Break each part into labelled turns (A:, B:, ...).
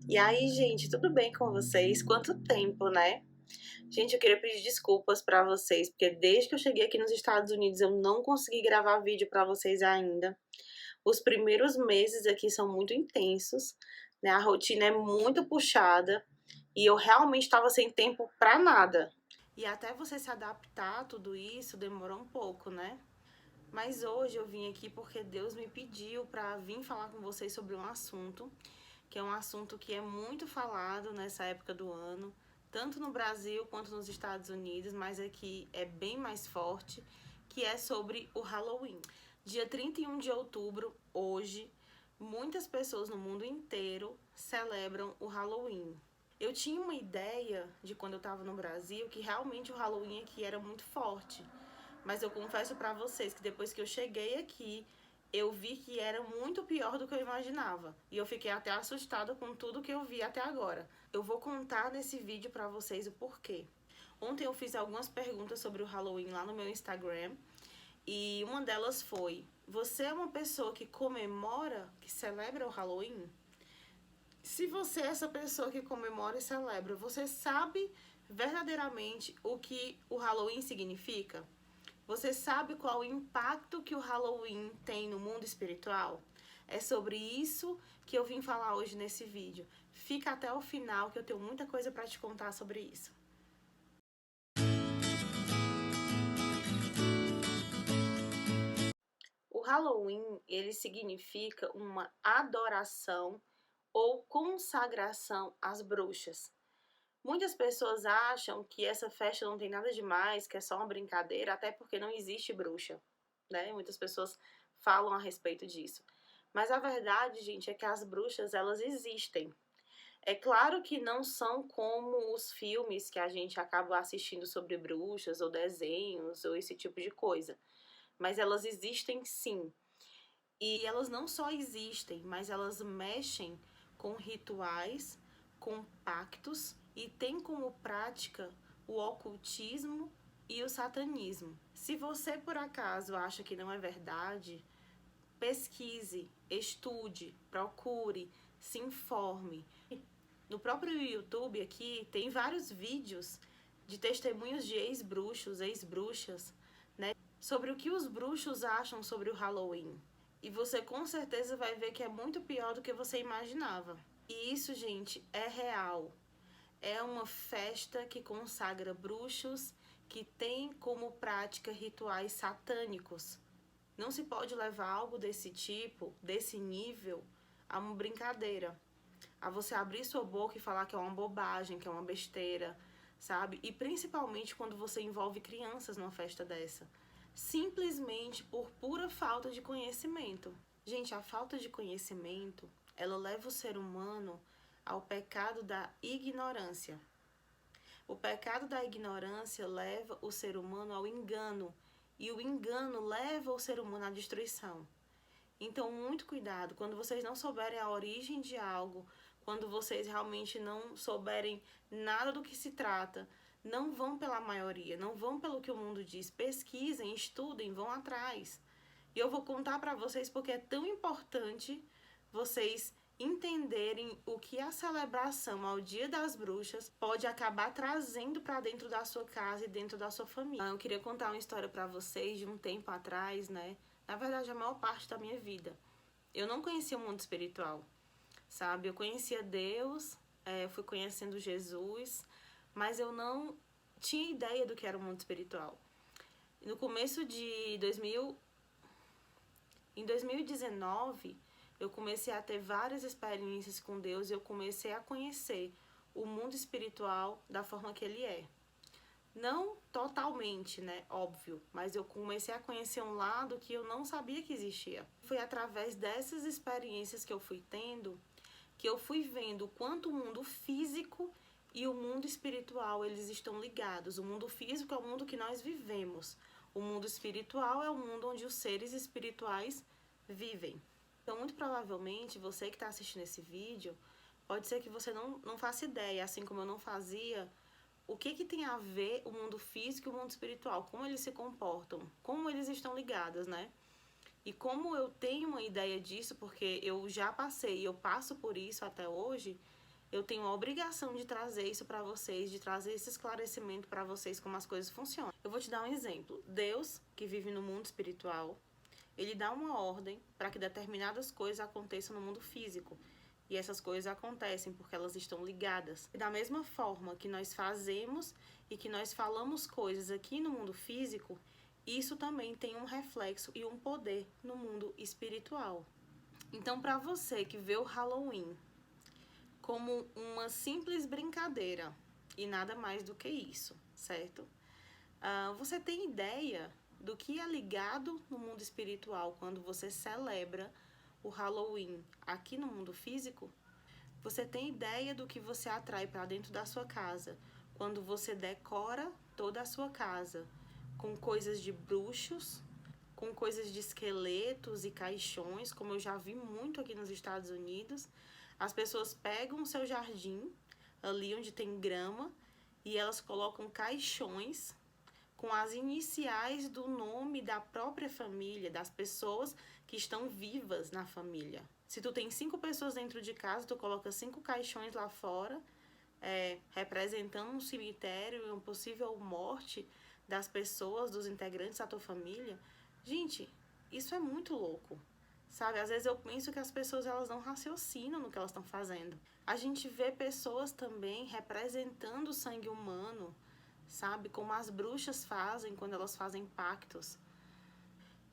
A: E aí, gente, tudo bem com vocês? Quanto tempo, né? Gente, eu queria pedir desculpas pra vocês, porque desde que eu cheguei aqui nos Estados Unidos eu não consegui gravar vídeo pra vocês ainda. Os primeiros meses aqui são muito intensos, né? A rotina é muito puxada e eu realmente estava sem tempo pra nada. E até você se adaptar a tudo isso demorou um pouco, né? Mas hoje eu vim aqui porque Deus me pediu pra vir falar com vocês sobre um assunto que é um assunto que é muito falado nessa época do ano, tanto no Brasil quanto nos Estados Unidos, mas aqui é bem mais forte, que é sobre o Halloween. Dia 31 de outubro, hoje, muitas pessoas no mundo inteiro celebram o Halloween. Eu tinha uma ideia de quando eu estava no Brasil que realmente o Halloween aqui era muito forte. Mas eu confesso pra vocês que depois que eu cheguei aqui, eu vi que era muito pior do que eu imaginava. E eu fiquei até assustada com tudo que eu vi até agora. Eu vou contar nesse vídeo pra vocês o porquê. Ontem eu fiz algumas perguntas sobre o Halloween lá no meu Instagram. E uma delas foi: você é uma pessoa que comemora, que celebra o Halloween? Se você é essa pessoa que comemora e celebra, você sabe verdadeiramente o que o Halloween significa? Você sabe qual o impacto que o Halloween tem no mundo espiritual? É sobre isso que eu vim falar hoje nesse vídeo. Fica até o final que eu tenho muita coisa para te contar sobre isso. O Halloween, ele significa uma adoração ou consagração às bruxas. Muitas pessoas acham que essa festa não tem nada demais, que é só uma brincadeira, até porque não existe bruxa, né? Muitas pessoas falam a respeito disso. Mas a verdade, gente, é que as bruxas, elas existem. É claro que não são como os filmes que a gente acaba assistindo sobre bruxas, ou desenhos, ou esse tipo de coisa. Mas elas existem sim. E elas não só existem, mas elas mexem com rituais, com pactos e têm como prática o ocultismo e o satanismo. Se você por acaso acha que não é verdade, pesquise, estude, procure, se informe. No próprio YouTube aqui tem vários vídeos de testemunhos de ex-bruxos, ex-bruxas, né, sobre o que os bruxos acham sobre o Halloween. E você com certeza vai ver que é muito pior do que você imaginava. E isso, gente, é real. É uma festa que consagra bruxos, que tem como prática rituais satânicos. Não se pode levar algo desse tipo, desse nível, a uma brincadeira. A você abrir sua boca e falar que é uma bobagem, que é uma besteira, sabe? E principalmente quando você envolve crianças numa festa dessa. Simplesmente por pura falta de conhecimento. Gente, a falta de conhecimento, ela leva o ser humano ao pecado da ignorância. O pecado da ignorância leva o ser humano ao engano, e o engano leva o ser humano à destruição. Então, muito cuidado, quando vocês não souberem a origem de algo, quando vocês realmente não souberem nada do que se trata, não vão pela maioria, não vão pelo que o mundo diz, pesquisem, estudem, vão atrás. E eu vou contar para vocês porque é tão importante vocês entenderem o que a celebração ao Dia das Bruxas pode acabar trazendo para dentro da sua casa e dentro da sua família. Eu queria contar uma história para vocês de um tempo atrás, né? Na verdade, a maior parte da minha vida. Eu não conhecia o mundo espiritual, sabe? Eu conhecia Deus, eu fui conhecendo Jesus, mas eu não tinha ideia do que era o mundo espiritual. No começo de 2019, eu comecei a ter várias experiências com Deus e eu comecei a conhecer o mundo espiritual da forma que ele é. Não totalmente, né? Óbvio, mas eu comecei a conhecer um lado que eu não sabia que existia. Foi através dessas experiências que eu fui tendo que eu fui vendo o quanto o mundo físico e o mundo espiritual eles estão ligados. O mundo físico é o mundo que nós vivemos. O mundo espiritual é o mundo onde os seres espirituais vivem. Então, muito provavelmente, você que está assistindo esse vídeo, pode ser que você não faça ideia, assim como eu não fazia, o que tem a ver o mundo físico e o mundo espiritual, como eles se comportam, como eles estão ligados, né? E como eu tenho uma ideia disso, porque eu já passei e eu passo por isso até hoje, eu tenho a obrigação de trazer isso para vocês, de trazer esse esclarecimento para vocês como as coisas funcionam. Eu vou te dar um exemplo. Deus, que vive no mundo espiritual, ele dá uma ordem para que determinadas coisas aconteçam no mundo físico. E essas coisas acontecem porque elas estão ligadas. E da mesma forma que nós fazemos e que nós falamos coisas aqui no mundo físico, isso também tem um reflexo e um poder no mundo espiritual. Então, para você que vê o Halloween como uma simples brincadeira e nada mais do que isso, certo? Você tem ideia do que é ligado no mundo espiritual quando você celebra o Halloween aqui no mundo físico? Você tem ideia do que você atrai para dentro da sua casa quando você decora toda a sua casa com coisas de bruxos, com coisas de esqueletos e caixões, como eu já vi muito aqui nos Estados Unidos? As pessoas pegam o seu jardim, ali onde tem grama, e elas colocam caixões com as iniciais do nome da própria família, das pessoas que estão vivas na família. Se tu tem 5 pessoas dentro de casa, tu coloca 5 caixões lá fora, representando um cemitério e uma possível morte das pessoas, dos integrantes da tua família. Gente, isso é muito louco, sabe? Às vezes eu penso que as pessoas elas não raciocinam no que elas estão fazendo. A gente vê pessoas também representando o sangue humano, sabe? Como as bruxas fazem quando elas fazem pactos.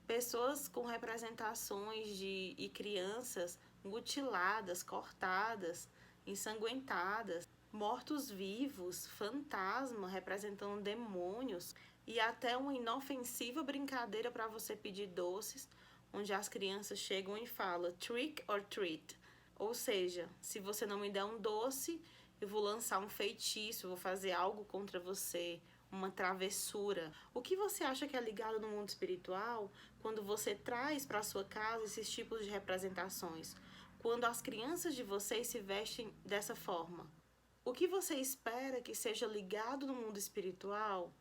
A: Pessoas com representações e crianças mutiladas, cortadas, ensanguentadas, mortos-vivos, fantasma representando demônios e até uma inofensiva brincadeira para você pedir doces, onde as crianças chegam e falam trick or treat. Ou seja, se você não me der um doce, eu vou lançar um feitiço, eu vou fazer algo contra você, uma travessura. O que você acha que é ligado no mundo espiritual quando você traz para sua casa esses tipos de representações? Quando as crianças de vocês se vestem dessa forma? O que você espera que seja ligado no mundo espiritual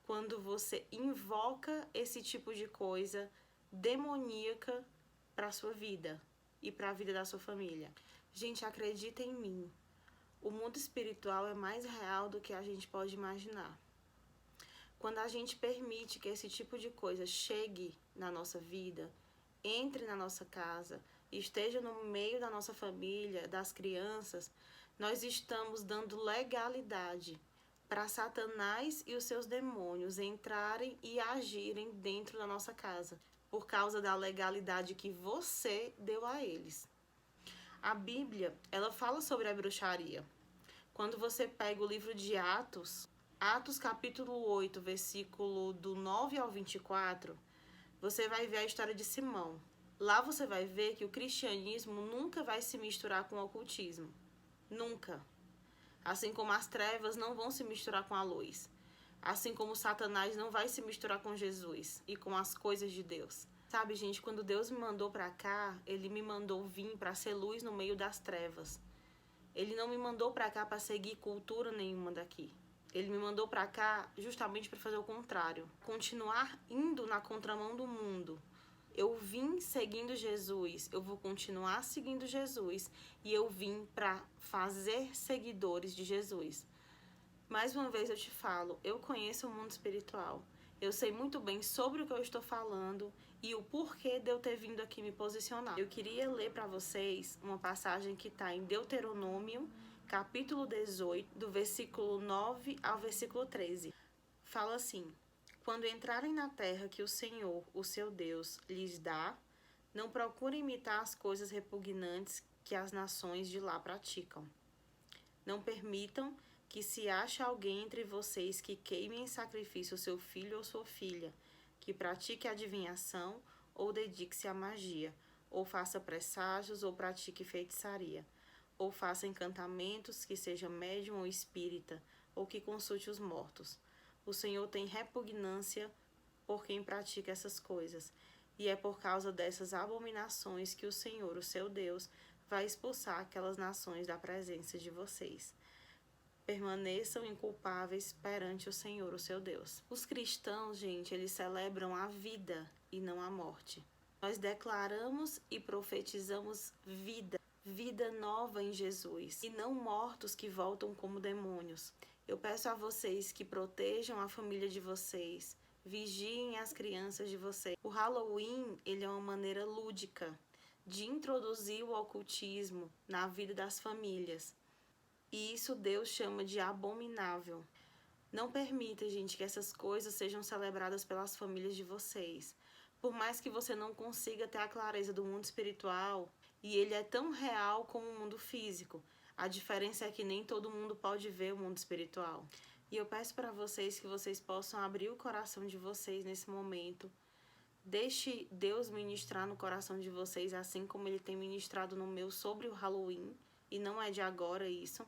A: quando você invoca esse tipo de coisa demoníaca para a sua vida e para a vida da sua família? Gente, acredita em mim. O mundo espiritual é mais real do que a gente pode imaginar. Quando a gente permite que esse tipo de coisa chegue na nossa vida, entre na nossa casa, esteja no meio da nossa família, das crianças, nós estamos dando legalidade para Satanás e os seus demônios entrarem e agirem dentro da nossa casa, por causa da legalidade que você deu a eles. A Bíblia, ela fala sobre a bruxaria. Quando você pega o livro de Atos capítulo 8, versículo do 9 ao 24, você vai ver a história de Simão. Lá você vai ver que o cristianismo nunca vai se misturar com o ocultismo. Nunca. Assim como as trevas não vão se misturar com a luz. Assim como Satanás não vai se misturar com Jesus e com as coisas de Deus. Sabe, gente, quando Deus me mandou pra cá, Ele me mandou vir pra ser luz no meio das trevas. Ele não me mandou pra cá pra seguir cultura nenhuma daqui. Ele me mandou pra cá justamente para fazer o contrário. Continuar indo na contramão do mundo. Eu vim seguindo Jesus, eu vou continuar seguindo Jesus e eu vim para fazer seguidores de Jesus. Mais uma vez eu te falo, eu conheço o mundo espiritual. Eu sei muito bem sobre o que eu estou falando e o porquê de eu ter vindo aqui me posicionar. Eu queria ler para vocês uma passagem que está em Deuteronômio, capítulo 18, do versículo 9 ao versículo 13. Fala assim: quando entrarem na terra que o Senhor, o seu Deus, lhes dá, não procurem imitar as coisas repugnantes que as nações de lá praticam. Não permitam que se ache alguém entre vocês que queime em sacrifício o seu filho ou sua filha, que pratique adivinhação ou dedique-se à magia, ou faça presságios ou pratique feitiçaria, ou faça encantamentos, que seja médium ou espírita, ou que consulte os mortos. O Senhor tem repugnância por quem pratica essas coisas, e é por causa dessas abominações que o Senhor, o seu Deus, vai expulsar aquelas nações da presença de vocês. Permaneçam inculpáveis perante o Senhor, o seu Deus. Os cristãos, gente, eles celebram a vida e não a morte. Nós declaramos e profetizamos vida. vida nova em Jesus e não mortos que voltam como demônios. Eu peço a vocês que protejam a família de vocês, vigiem as crianças de vocês. O Halloween, ele é uma maneira lúdica de introduzir o ocultismo na vida das famílias. E isso Deus chama de abominável. Não permita, gente, que essas coisas sejam celebradas pelas famílias de vocês. Por mais que você não consiga ter a clareza do mundo espiritual, e ele é tão real como o mundo físico, a diferença é que nem todo mundo pode ver o mundo espiritual. E eu peço para vocês que vocês possam abrir o coração de vocês nesse momento. Deixe Deus ministrar no coração de vocês, assim como Ele tem ministrado no meu sobre o Halloween. E não é de agora isso.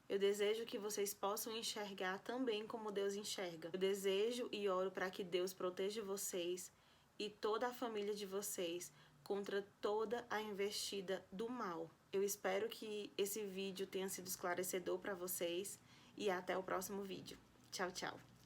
A: Eu desejo que vocês possam enxergar também como Deus enxerga. Eu desejo e oro para que Deus proteja vocês e toda a família de vocês contra toda a investida do mal. Eu espero que esse vídeo tenha sido esclarecedor para vocês e até o próximo vídeo. Tchau, tchau!